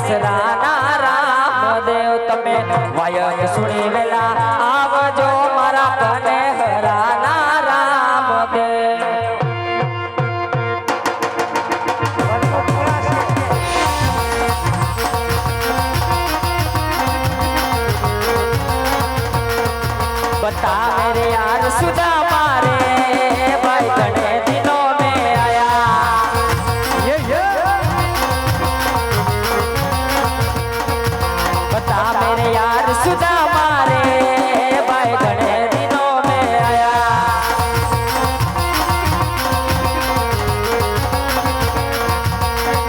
દશરાના રામદેવ તમે વાયન સુણી વેલા આવજો મારા કને હરાના રામદેવ बता मेरे यार सुधा मारे भाई घने दिनों में आया बता मेरे यार सुधा मारे भाई घने दिनों में आया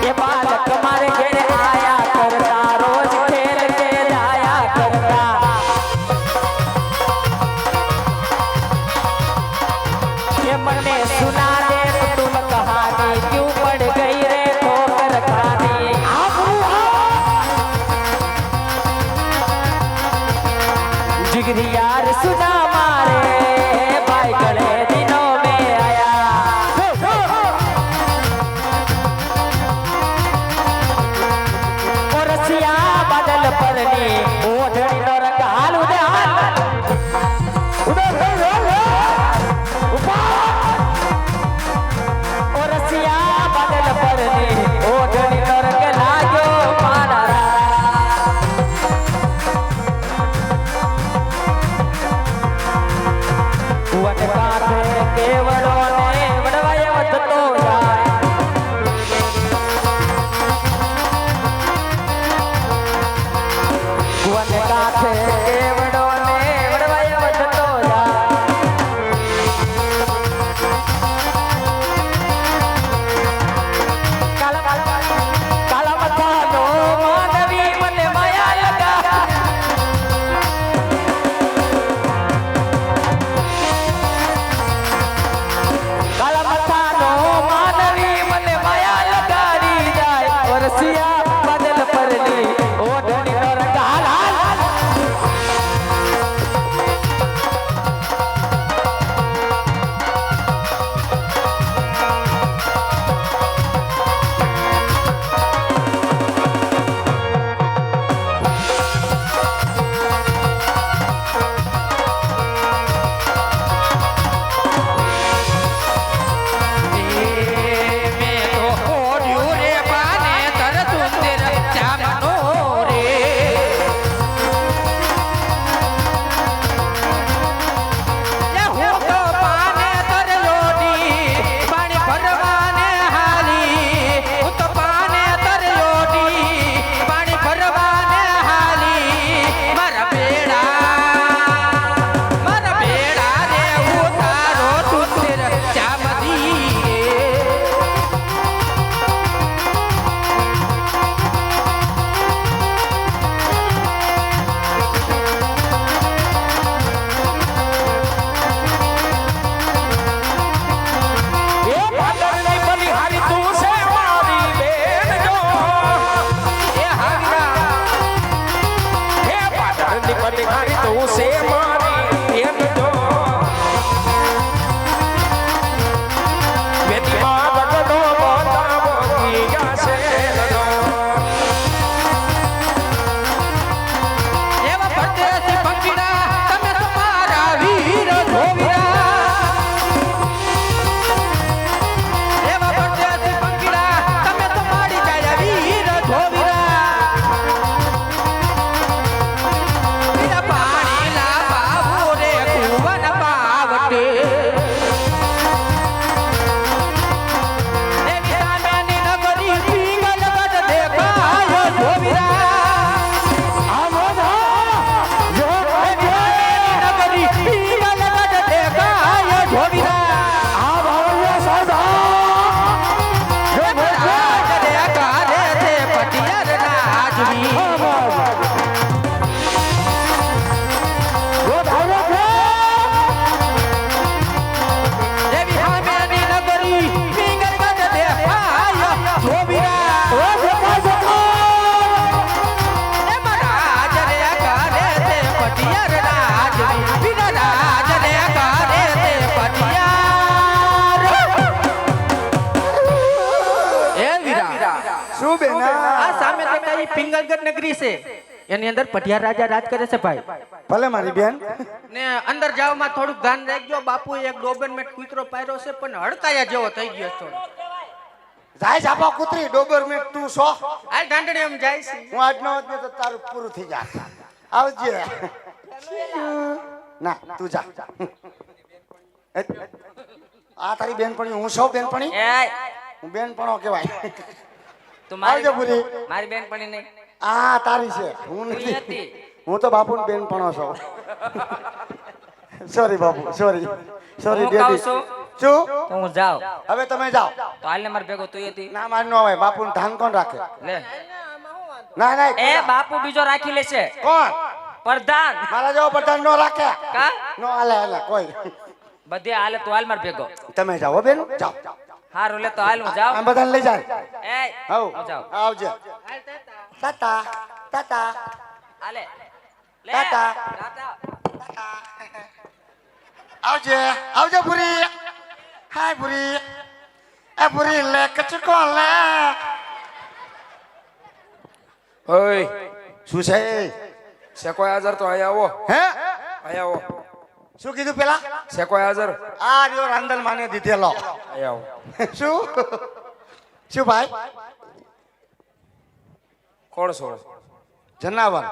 ये बालक मारे घेरे आया करता रोज खेल के जाया करता मने सुना दे तुम कहानी क्यों पड़ गई रे ठोकर खानी जिगरी यार सुना मारे भाई गले दिनों में आया और रसिया बदल परनी ओढ़नी नो रंग हाल उदे हाल ओढ़नी नरक लागो मारा वन काठे केवड़ो ने वडवाय वधतो जाय वन काठे केवड़ो ने वडवाय वधतो जाय बदल परनी ओढ़नी नो रंग हाल हाल શું બેના આ સામે દેખાય ઈ પિંગલગઢ નગરી છે, એની અંદર પઢિયાર રાજા રાજ કરે છે ભાઈ. ભલે મારી બેન. ને અંદર જાવમાં થોડુંક ધ્યાન રાખજો. બાપુ એક ડોબરમેટ કૂતરો પાયરો છે પણ હડકાયા જેવો થઈ ગયો છે થોડો. જાય છાપા કૂતરી ડોબર મેં તું સો આ ઢાંડણી એમ જાય છે. હું આજનો જ તો તારું પૂરું થઈ જાય. આવજે. ના તું જા. આ તારી બેનપણી હું સૌ બેનપણી હું બેનપણો કહેવાય. તું આવજે પૂરી. મારી બેનપણી નહીં, આ તારી છે હું નથી. હું તો બાપુ બેનપણો છું. સોરી બાપુ સોરી સોરી હું કહું ડેડી. છું શું તો હું જાઉં. હવે તમે જાઓ. તો હાલને મારે ભેગો તું હતી ના માર નો હોય બાપુ ધાન કોણ રાખે? લે. ના ના એ બાપુ બીજો રાખી લેશે કોણ? પ્રધાન. મારા જેવો પ્રધાન નો રાખે. કા નો હાલે હાલે કોઈ. બધે હાલે તો હાલ મારે ભેગો. તમે જાઓ બેન જાઓ. હારું લે તો હાલ હું જાઉં. આમ બધાને લઈ જાય. એ આવ હું જાઉં. આવજે. તાતા તાતા હાલે લે. ટાટા. ટાટા. આવજે આવજે પૂરી. હાય પૂરી. એ પૂરી લે કચકો લે. ઓય શું છે? સેકોય હાજર તો અહીંયા આવો, હે અહીંયા આવો. શું કીધું પેલા? સેકોય હાજર, આ રહ્યો રાંદલ માને દીધેલો. અહીંયા આવો. શું શું ભાઈ? કોણ છો? જનાવર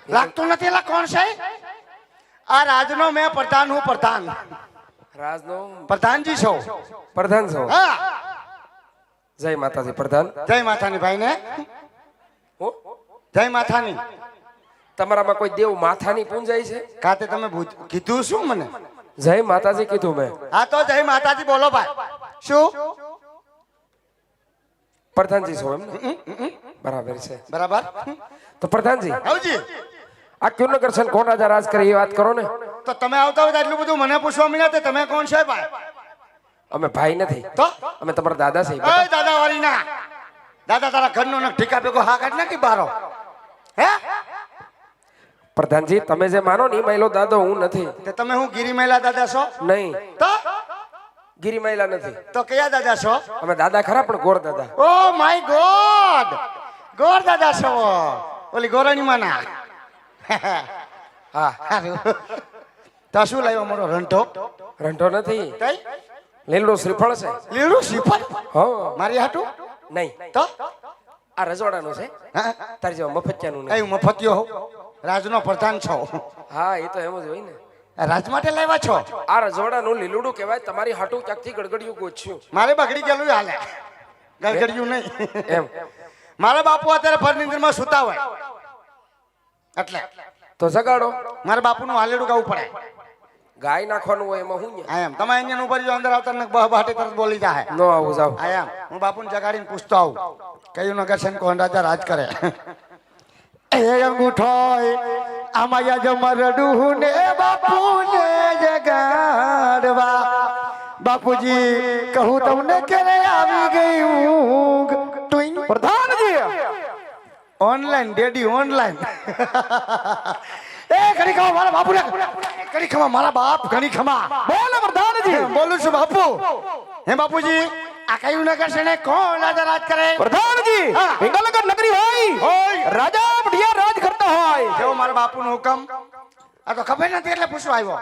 લાગતું નથી. એલા કોણ છે? આ રાજનો મેં પ્રધાન હું. પ્રધાન રાજનો પ્રધાનજી છો. પ્રધાન છો? હા જય માતાજી પ્રધાન. જય માથાની ભાઈ ને. હું જય માથાની. તમારામાં કોઈ દેવ માથાની પૂંજાય છે? કાતે તમે કીધું શું મને? જય માતાજી કીધું મેં. હા તો જય માતાજી બોલો ભાઈ. શું પ્રધાનજી છો એમ ને? બરાબર છે. બરાબર. તો પ્રધાનજી આવજી. આ કયું નગર છે ને કોણ રાજા રાજ કરે એ વાત કરો ને. તો તમે આવતા હોય તો એટલું બધું મને પૂછવા મીના તે તમે કોણ છે ભાઈ? અમે ભાઈ નથી, તો અમે તમારા દાદા છે. એ દાદા વાળી ના દાદા તારા ઘરનો ન ઠીકા ભેગો હા કાઢ નાખી બારો. હે પ્રધાનજી તમે જે માનો ને એ મહિલો દાદો હું નથી. તે તમે હું ગિરી મહિલા દાદા છો? નહીં, તો ગિરી મહિલા નથી. તો કયા દાદા છો? અમે દાદા ખરા પણ ગોર દાદા. Oh my God. ગોર દાદા છો. ઓલી ગોરાણી માના. હા. તો શું લાવ્યો મારો રંટો? રંઢો નથી, કઈ લીલું શ્રીફળ છે. લીલું શ્રીફળ હા. મારી હાટું? નહીં, તો આ રજવાડાનું છે. હા તારી જેવા મફતિયાનું નહીં. કઈ મફતિયો હો? રાજનો પ્રધાન છો. હા એ તો એમ જ હોય ને. રાજ માટે લાવ્યા છો? આ રજવાડાનું લીલુડું કહેવાય. તમારી હાટું ક્યાંકથી ગડગડિયું ગોચ્યું મારે બગડી ગયેલું હાલે. ગળગડિયું નહીં. એમ. મારા બાપુ અત્યારે ફર્નિચરમાં સુતા હોય એટલે તો જગાડો. મારા બાપુનું હાલેડું ગાવું પડે. ગાય નાખવાનું હોય એમાં હું આ એમ તમે અહીંયા ઉપર જો અંદર આવતા ને બહાટે તરત બોલી જાય. ન આવું જાવ. આ એમ હું બાપુને જગાડીને પૂછતો આવું કયું નગર છે ને કોણ રાજા રાજ કરે. એ અંગૂઠો આમાં યજમરડું ને બાપુને જગાડવા. બાપુજી કહું તમને ક્યારે આવી ગઈ ઊંઘ? પ્રધાનજી ઓનલાઈન ડેડી ઓનલાઈન. એ ઘણી ખમા મારા બાપુ ને ઘણી ખમા મારા બાપ ઘણી ખમા. બોલો પ્રધાનજી. બોલું છું બાપુ. હે બાપુજી આ કયું નગર છે ને કોણ રાજા રાજ કરે? પ્રધાનજી પિંગલગઢ નગરી હોય, રાજા પઢિયાર રાજ કરતા હોય. જેવો મારા બાપુનો હુકમ. આ તો ખબર નથી એટલે પૂછવા આવ્યો.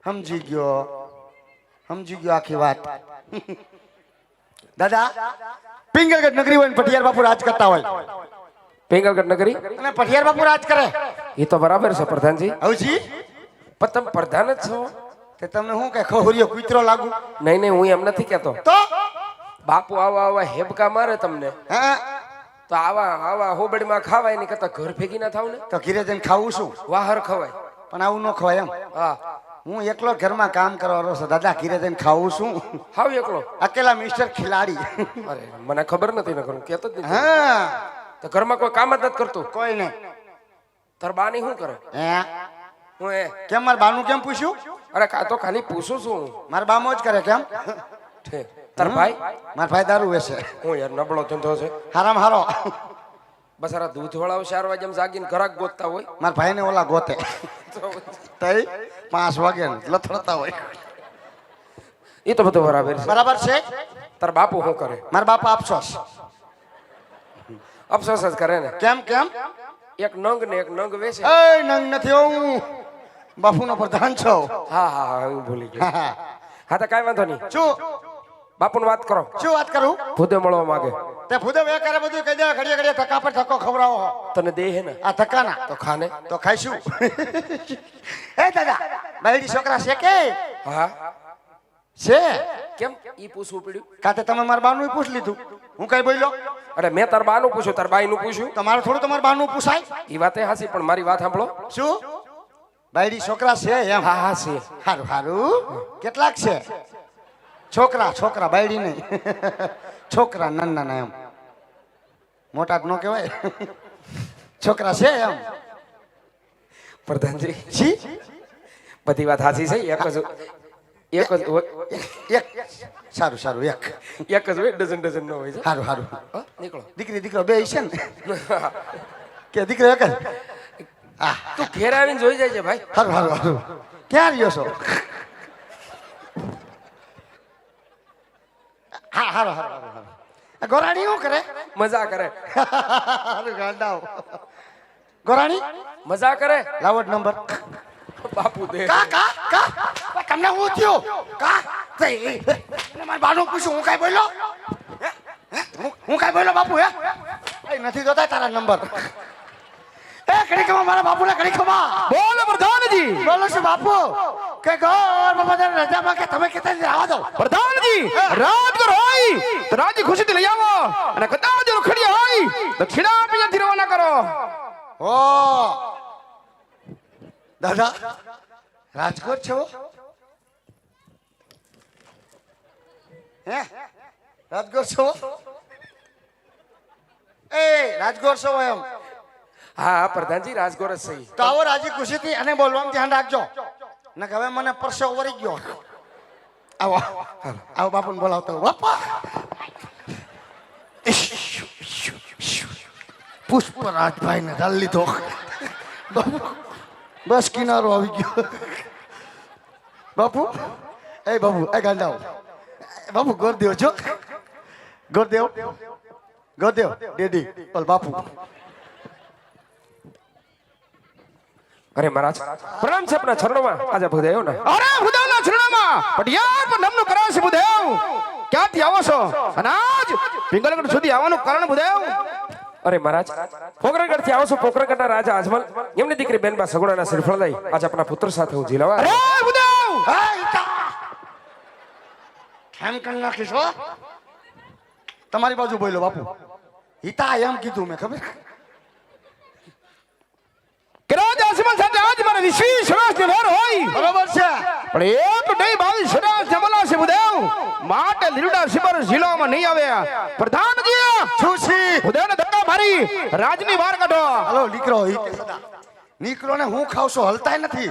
સમજી ગયો આખી વાત. દાદા પિંગલગઢ નગરી હોય ને પઢિયાર બાપુ રાજ કરતા હોય. પિંગલગઢ નગરી અને પઢિયાર બાપુ રાજ કરે. એ તો બરાબર છે પ્રધાનજી. હવજી પણ તમે પ્રધાન જ છો. તે તમને હું કે ખોરિયો કૂતરો લાગુ? નહીં નહીં, હું એમ નથી કેતો. તો બાપુ આવા આવા હેબકા મારે તમને હા તો આવા આવા હોબડીમાં ખાવાય નહીં કરતા ઘર ભેગી ના થાવ ને. તો ઘીરે જઈને ખાવું શું? વાહર ખવાય. પણ આવું ન ખવાય એમ. હા હું એકલો ઘરમાં કામ કરવાનો છું દાદા. ઘીરે જઈને ખાવું શું? હાવ એકલો. અકેલા મિસ્ટર ખિલાડી. અરે મને ખબર નથી ને કરું કેતો જ નથી. હા તો ઘરમાં કોઈ કામ જ નથી કરતું. કોઈ નહીં. તાર બાની શું કરે? હે હું એ કેમ મારા બાનું કેમ પૂછ્યું? અરે કા તો ખાલી પૂછું છું. મારા બા મોજ કરે કેમ? ઠીક. તાર ભાઈ? મારા ભાઈ દારૂ વેચે. હું યાર નબળો ધંધો છે. હારામ હારો. બસારા દૂધ વાળાઓ 4 વાગે જાગીને ઘરાક ગોતતા હોય. મારા ભાઈ ને ઓલા ગોતે તઈ 5 વાગે લથડતા હોય. એ તો બધું બરાબર છે. બરાબર છે. તાર બાપુ શું કરે? મારા બાપા અફસોસ. અફસોસ જ કરે ને. કેમ કેમ? એક નંગ ને એક નંગ વેચે. એ નંગ નથી હું બાપુનો પ્રધાન છું. હા હા હા હું ભૂલી ગયો. હા, હા. હા તો કાંઈ વાંધો નહીં. શું બાપુને વાત કરો. શું વાત કરું? ભૂદે મળવા માંગે. તે ભૂદેવ એ કરે બધું કહી દે. ઘડીએ ઘડીએ ધક્કા પર ધક્કો ખવડાવો. તને દે હે ને આ ધક્કાના તો ખાને. તો ખાઈશું. એ દાદા બાયડી છોકરા છે કે હા છે? કેમ ઈ પૂછવું પડ્યું? કાતે તમે મારા બાનું પૂછ લીધું. હું કઈ બોલ્યો? અરે મેં તાર બાનું પૂછ્યું, તાર બાઈનું પૂછ્યું. તમારે થોડું તમારા બાનું પૂછાય? ઈ વાતે હાસી, પણ મારી વાત સાંભળો. શું બાયડી છોકરા છે એમ? હા હા છે. સારું સારું. કેટલાક છે? છોકરા છોકરા બાયડી નહીં. છોકરા નાના નાના એમ. મોટા ન કહેવાય. છોકરા છે એમ? પ્રધાનજી છી બધી વાત હાસી છે. એક જ એક સારું સારું એક હોય, ડઝન ડઝન નો હોય છે. સારું સારું. હા, નીકળો. દીકરી દીકરો બે છે ને કે દીકરો એક જ? હા તું ઘેર આવીને જોઈ જાય છે ભાઈ. સારું સારું સારું. ક્યાં રહ્યો છો? હા સારું સારું સારું. ગોરાણી શું કરે? મજા કરે. સારું ગાંડાઓ. ગોરાણી મજા કરે. લાવો જ નંબર. બાપુ દે. કા કા કા તમને હું થયું? કા મારા બાનું પૂછ્યું. હું કઈ બોલ્યો? હું કઈ બોલ્યો બાપુ? હે નથી જોતા તારા નંબર. એ ઘડી ખમા મારા બાપુ ને ઘડી ખમા. બોલો પ્રધાનજી. બોલો છું બાપુ કે ઘર બાબા રજામાં કે તમે કેતા આવવા દો. પ્રધાનજી રાત કર હોય તો રાજી ખુશીથી લઈ આવો, અને કદાચ જો ખડી હોય તો ખીડા પીયાથી રવાના કરો. ઓ દાદા રાજકોટ છો? હે રાજકોટ છો? એ રાજકોટ છો એમ? હા પ્રધાનજી રાજગોર જ સહી. તો આવો રાજી ખુશીથી અને બોલવાનું ધ્યાન રાખજો. ને હવે મને પરસો વળી ગયો. આવો આવો બાપુને બોલાવતો. બાપા પુષ્પરાજભાઈ ને ઢાલ લીધો. બાપુ બસ કિનારો આવી ગયો. બાપુ એ બાપુ એ ગાંડાઓ. બાપુ ગોરદેવ છો? ગોરદેવ ગોરદેવ ડેડી બોલ બાપુ. અરે મહારાજ પ્રણામ છે આપના ચરણોમાં. આજે ભૂદેવ ને અરે ભૂદેવના ચરણોમાં પટિયાર પર નમનું કરાશે. ભૂદેવ ક્યાંથી આવો છો, અને આજ પિંગલગઢ સુધી આવવાનું કારણ ભૂદેવ? અરે મહારાજ પોકરણગઢ થી આવો છું. પોકરણગઢના રાજા અજમલ એમની દીકરી બેનબા સગુણાના શ્રીફળ લઈ આજે આપણા પુત્ર સાથે હું જીલાવા. અરે ભૂદેવ એમ કરી નાખીશ હો. તમારી બાજુ બોલો બાપુ. હિતા એમ કીધું મેં ખબર. કે રાજા અજમલ સાથે આજ મારે વિશ્વાસ નિર્ભર હોય. બરોબર છે, પણ એક નહીં 22 સરાસ જમલા છે ભૂદેવ. માટે લીરડા સિબર જિલ્લામાં નહીં આવે. પ્રધાનજી છુસી ભૂદેવને ધક્કા મારી રાજની બહાર કાઢો. હાલો નીકળો. નીકળો ને હું ખાવ છું હલતાય નથી.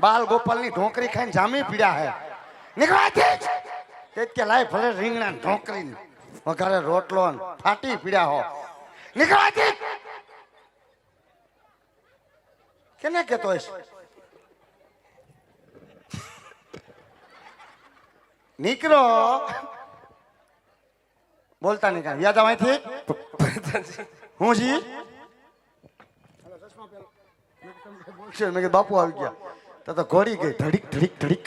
બાલ ગોપાલની ઢોકરી ખાઈને જામી પીડ્યા હે. નીકળો તે કે લાય ભલે રીંગણા ઢોકરી વઘારે રોટલો ફાટી પીડ્યા હો. નીકળો કેને કેતો હશ? નીકળો બોલતા નહીં કાંઈ. યાદ આવે થી હું જી મેં કીધું બાપુ આવી ગયા તો ઘોડી ગઈ ધડીક ધડીક ધડીક.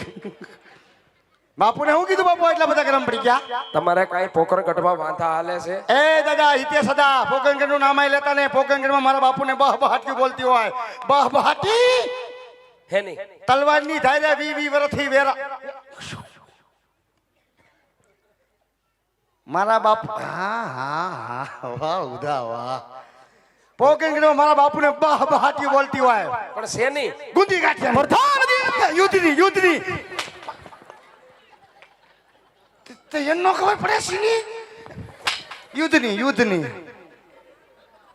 બાપુને હું કીધું બાપુ એટલા બધા ગરમ પડી ગયા? તમારે કઈ પોકરણગઢમાં વાંધા હાલે છે? એ દાદા હિતે સદા પોકરણગઢ નું નામ લેતા ને પોકરણગઢમાં મારા બાપુને બહ બહાટી બોલતી હોય. બહ બહાટી હે નહીં તલવારની ધારે 20 વર્ષથી વેરા મારા બાપુ. હા હા હા વાહ ઉધા વાહ. પોકરણગઢમાં મારા બાપુને બહ બહાટી બોલતી હોય. પણ છે નહીં ગુંદી ગાંઠિયા પ્રધાનજી યુદ્ધની તો એનો ખબર પડે છે ની યુદ્ધની